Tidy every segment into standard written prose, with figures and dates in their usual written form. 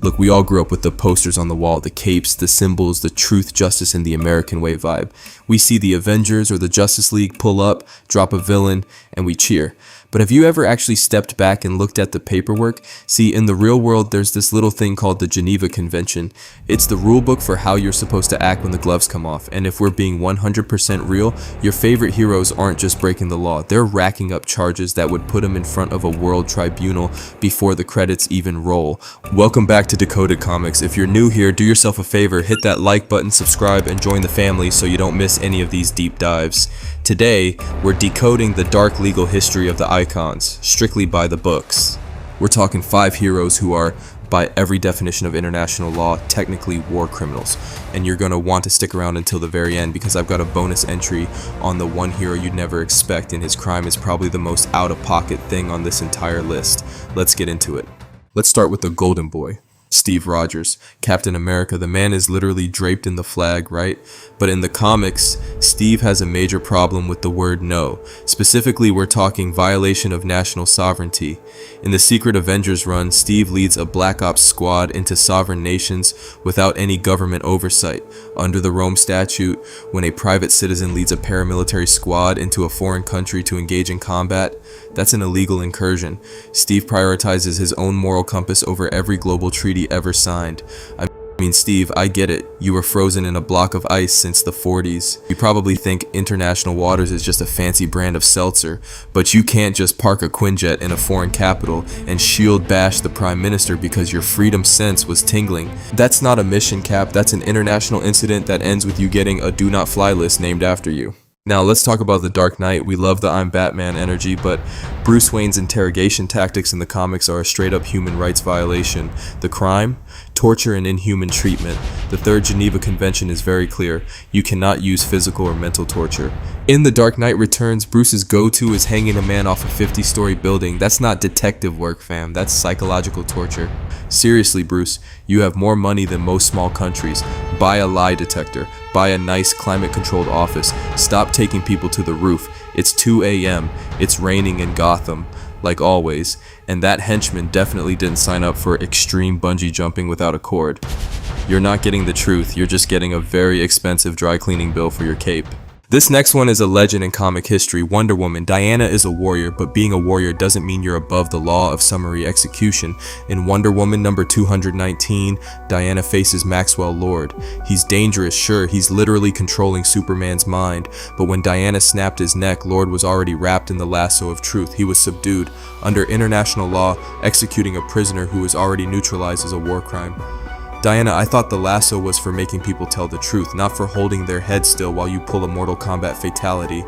Look, we all grew up with the posters on the wall, the capes, the symbols, the truth, justice, and the American way vibe. We see the Avengers or the Justice League pull up, drop a villain, and we cheer. But have you ever actually stepped back and looked at the paperwork? See, in the real world, there's this little thing called the Geneva Convention. It's the rulebook for how you're supposed to act when the gloves come off. And if we're being 100% real, your favorite heroes aren't just breaking the law. They're racking up charges that would put them in front of a world tribunal before the credits even roll. Welcome back to Decoded Comics. If you're new here, do yourself a favor, hit that like button, subscribe, and join the family so you don't miss any of these deep dives. Today, we're decoding the dark legal history of the icons, strictly by the books. We're talking 5 heroes who are, by every definition of international law, technically war criminals. And you're going to want to stick around until the very end because I've got a bonus entry on the one hero you'd never expect, and his crime is probably the most out-of-pocket thing on this entire list. Let's get into it. Let's start with the Golden Boy. Steve Rogers, Captain America. The man is literally draped in the flag, right? But in the comics, Steve has a major problem with the word no. Specifically, we're talking violation of national sovereignty. In the Secret Avengers run, Steve leads a Black Ops squad into sovereign nations without any government oversight. Under the Rome Statute, when a private citizen leads a paramilitary squad into a foreign country to engage in combat, that's an illegal incursion. Steve prioritizes his own moral compass over every global treaty ever signed. I mean, Steve, I get it. You were frozen in a block of ice since the 40s. You probably think international waters is just a fancy brand of seltzer, but you can't just park a Quinjet in a foreign capital and shield bash the prime minister because your freedom sense was tingling. That's not a mission, Cap. That's an international incident that ends with you getting a do not fly list named after you. Now let's talk about the Dark Knight. We love the I'm Batman energy, but Bruce Wayne's interrogation tactics in the comics are a straight up human rights violation. The crime? Torture and inhuman treatment. The Third Geneva Convention is very clear. You cannot use physical or mental torture. In The Dark Knight Returns, Bruce's go-to is hanging a man off a 50-story building. That's not detective work, fam. That's psychological torture. Seriously, Bruce, you have more money than most small countries. Buy a lie detector. Buy a nice climate-controlled office. Stop taking people to the roof. It's 2 a.m. It's raining in Gotham, like always, and that henchman definitely didn't sign up for extreme bungee jumping without a cord. You're not getting the truth, you're just getting a very expensive dry cleaning bill for your cape. This next one is a legend in comic history, Wonder Woman. Diana is a warrior, but being a warrior doesn't mean you're above the law of summary execution. In Wonder Woman number 219, Diana faces Maxwell Lord. He's dangerous, sure, he's literally controlling Superman's mind, but when Diana snapped his neck, Lord was already wrapped in the lasso of truth. He was subdued. Under international law, executing a prisoner who is already neutralized is a war crime. Diana, I thought the lasso was for making people tell the truth, not for holding their head still while you pull a Mortal Kombat fatality.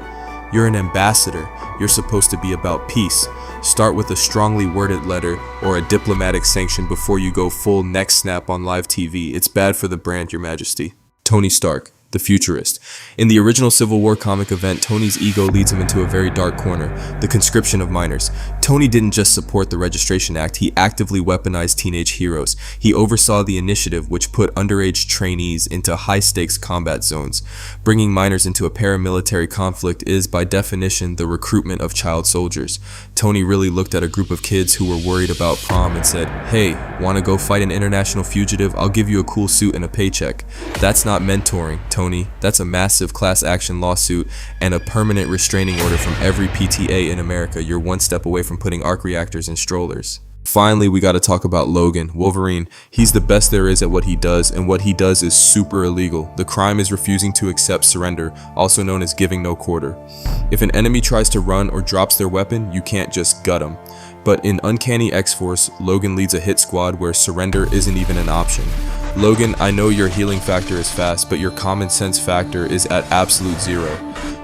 You're an ambassador. You're supposed to be about peace. Start with a strongly worded letter or a diplomatic sanction before you go full neck snap on live TV. It's bad for the brand, Your Majesty. Tony Stark, the futurist. In the original Civil War comic event, Tony's ego leads him into a very dark corner, the conscription of minors. Tony didn't just support the Registration Act, he actively weaponized teenage heroes. He oversaw the initiative which put underage trainees into high-stakes combat zones. Bringing minors into a paramilitary conflict is, by definition, the recruitment of child soldiers. Tony really looked at a group of kids who were worried about prom and said, "Hey, wanna go fight an international fugitive? I'll give you a cool suit and a paycheck." That's not mentoring, Tony. That's a massive class action lawsuit and a permanent restraining order from every PTA in America. You're one step away from putting arc reactors in strollers. Finally, we gotta talk about Logan, Wolverine. He's the best there is at what he does, and what he does is super illegal. The crime is refusing to accept surrender, also known as giving no quarter. If an enemy tries to run or drops their weapon, you can't just gut them. But in Uncanny X-Force, Logan leads a hit squad where surrender isn't even an option. Logan, I know your healing factor is fast, but your common sense factor is at absolute zero.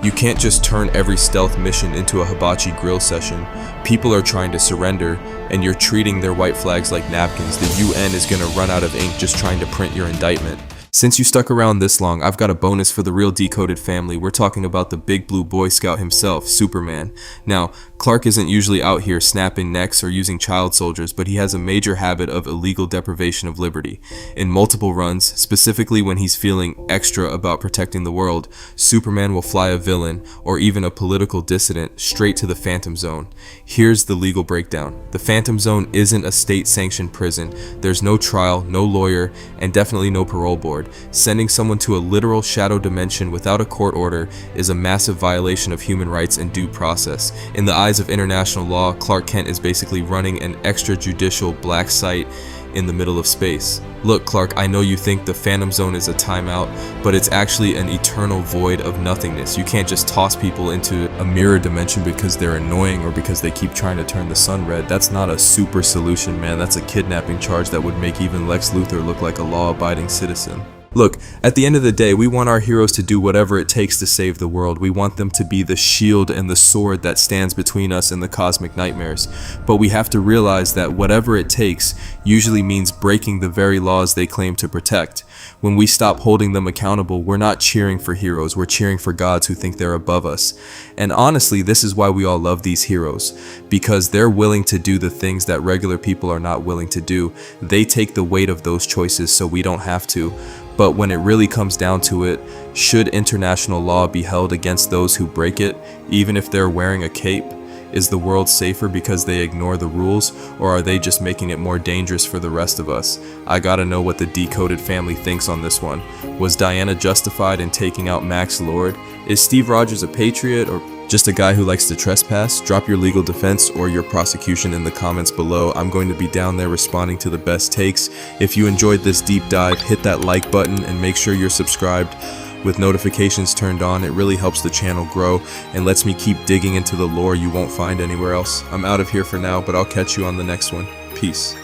You can't just turn every stealth mission into a hibachi grill session. People are trying to surrender, and you're treating their white flags like napkins. The UN is gonna run out of ink just trying to print your indictment. Since you stuck around this long, I've got a bonus for the real Decoded family. We're talking about the big blue Boy Scout himself, Superman. Now, Clark isn't usually out here snapping necks or using child soldiers, but he has a major habit of illegal deprivation of liberty. In multiple runs, specifically when he's feeling extra about protecting the world, Superman will fly a villain, or even a political dissident, straight to the Phantom Zone. Here's the legal breakdown. The Phantom Zone isn't a state-sanctioned prison. There's no trial, no lawyer, and definitely no parole board. Sending someone to a literal shadow dimension without a court order is a massive violation of human rights and due process. In the eyes of international law, Clark Kent is basically running an extrajudicial black site in the middle of space. Look, Clark, I know you think the Phantom Zone is a timeout, but it's actually an eternal void of nothingness. You can't just toss people into a mirror dimension because they're annoying or because they keep trying to turn the sun red. That's not a super solution, man. That's a kidnapping charge that would make even Lex Luthor look like a law-abiding citizen. Look, at the end of the day, we want our heroes to do whatever it takes to save the world. We want them to be the shield and the sword that stands between us and the cosmic nightmares. But we have to realize that whatever it takes usually means breaking the very laws they claim to protect. When we stop holding them accountable, we're not cheering for heroes, we're cheering for gods who think they're above us. And honestly, this is why we all love these heroes, because they're willing to do the things that regular people are not willing to do. They take the weight of those choices so we don't have to. But when it really comes down to it, should international law be held against those who break it, even if they're wearing a cape? Is the world safer because they ignore the rules, or are they just making it more dangerous for the rest of us? I gotta know what the Decoded family thinks on this one. Was Diana justified in taking out Max Lord? Is Steve Rogers a patriot, or just a guy who likes to trespass? Drop your legal defense or your prosecution in the comments below. I'm going to be down there responding to the best takes. If you enjoyed this deep dive, hit that like button and make sure you're subscribed with notifications turned on. It really helps the channel grow and lets me keep digging into the lore you won't find anywhere else. I'm out of here for now, but I'll catch you on the next one. Peace.